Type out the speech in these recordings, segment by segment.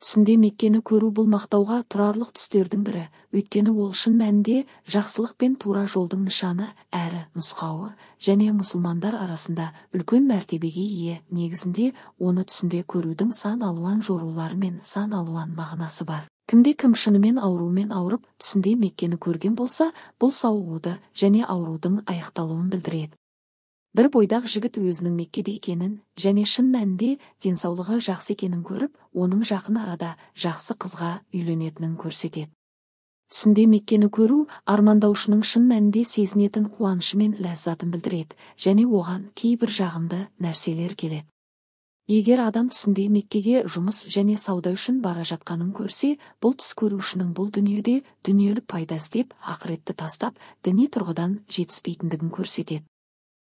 Түсінде Меккені көру бұл мақтауға тұрарлық түстердің бірі, өйткені ол шын мәнінде жақсылық пен тура жолдың нышаны әрі нұсқауы, және мұсылмандар арасында үлкен мәртебеге ие. Негізінде оны түсінде көрудің сан алуан жорулары мен сан алуан мағынасы бар. Кімде-кім шынымен аурумен ауырып, түсінде Меккені көрген болса, бұл сауығуды және аурудың аяқталуын білдіреді. Бір бойдақ жігіт өзінің Меккеде екенін және шын мәнінде денсаулығы жақсы екенін көріп, оның жақын арада жақсы қызға үйленетінін көрсетеді. Түсінде Меккені көру армандаушының шын мәнінде сезінетін қуанышы мен ләззатын білдіреді, және оған кейбір жағымды нәрселер келеді. Егер адам түсінде Меккеге жұмыс және сауда үшін бара жатқанын көрсе, бұл түс көрушінің бұл дүниеде дүниелік пайда іздеп, ақыретті тастап, діни тұрғыдан жетіспейтіндігін көрсетеді.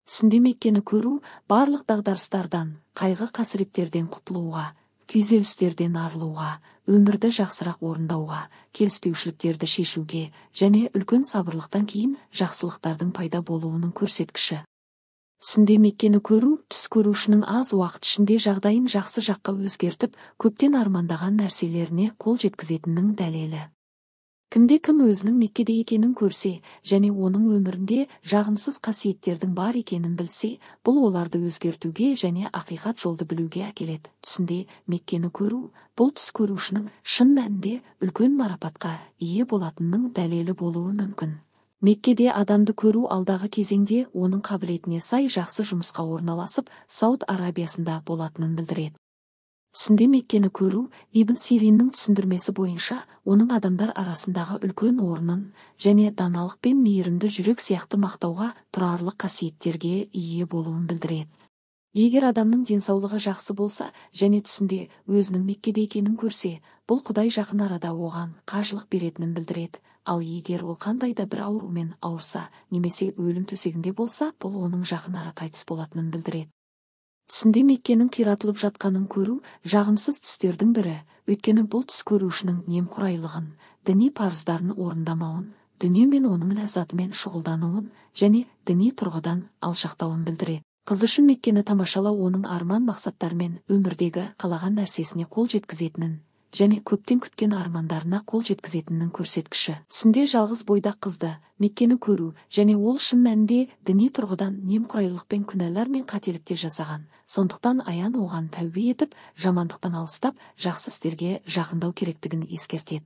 Түсінде Меккені көру барлық дағдарыстардан, қайғы-қасіреттерден құтылуға, күйзелістерден арылуға, өмірді жақсырақ орындауға, келіспеушіліктерді шешуге және үлкен сабырлықтан кейін жақсылықтардың пайда болуының көрсеткіші. Түсінде Меккені көру түс көрушінің аз уақыт ішінде жағдайын жақсы жаққа өзгертіп, көптен армандаған нәрселеріне қол жеткізетінінің дәлелі. Кімде-кім өзінің Меккеде екенін көрсе, және оның өмірінде жағымсыз қасиеттердің бар екенін білсе, бұл оларды өзгертуге және ақиқат жолды білуге әкеледі. Түсінде Меккені көру, бұл түс көрушінің шын мәнінде үлкен марапатқа ие болатынының дәлелі болуы мүмкін. Меккеде адамды көру алдағы кезеңде оның қабілетіне сай жақсы жұмысқа орналасып, Сауд Арабиясында болатынын білдіреді. Түсінде Меккені көру Ибн Сириннің түсіндірмесі бойынша оның адамдар арасындағы үлкен орнын және даналық пен мейірімді жүрек сияқты мақтауға тұрарлық қасиеттерге ие болуын білдіреді. Егер адамның денсаулығы жақсы болса және түсінде өзінің Меккеде екенін көрсе, бұл Құдай жақын арада оған қажылық беретінін білдіреді. Ал егер ол қандай да бір аурумен ауырса немесе өлім төсегінде болса, бұл оның жақын арада қайтыс болатынын білдіреді. Түсінде Меккенің қиратылып жатқанын көру жағымсыз түстердің бірі, өйткені бұл түс көрушінің немқұрайлығын, діни парыздарын орындамауын, дүние мен оның ләззатымен шұғылдануын және діни тұрғыдан алшақтауын білдіреді. Қыз үшін Меккені тамашалау оның арман мақсаттары мен өмірдегі қалаған нәрсесіне қол жеткізетінін және көптен күткен армандарына қол жеткізетінінің көрсеткіші. Түсінде жалғыз бойдақ қызды Меккені көру және ол шын мәнінде діни тұрғыдан немқұрайлылық пен күнәлар мен қателіктер жасаған. Сондықтан аян оған тәубе етіп, жамандықтан алыстап, жақсы істерге жақындау керектігін ескертеді.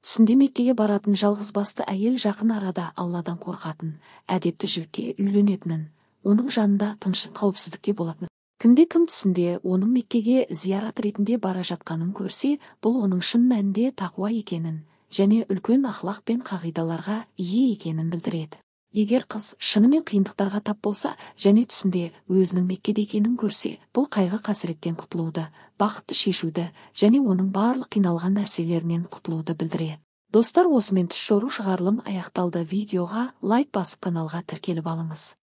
Түсінде Меккеге баратын жалғыз басты әйел жақын арада Алладан қорқатын, әдепті жігітке үйленетінін, оның жанында тыныш қауіпсіздікте болатынын. Кімде-кім түсінде оның Меккеге зиярат ретінде бара жатқанын көрсе, бұл оның шын мәнінде тақуа екенін және үлкен ақлақ пен қағидаларға ие екенін білдіреді. Егер қыз шынымен қиындықтарға тап болса және түсінде өзінің Меккеде екенін көрсе, бұл қайғы-қасіреттен құтылуды, бақытты шешуді және оның барлық қиналған нәрселерінен құтылуды білдіреді. Достар, осымен түс жору шығарылым аяқталды. Видеоға лайк басып каналға тіркеліп алыңыз.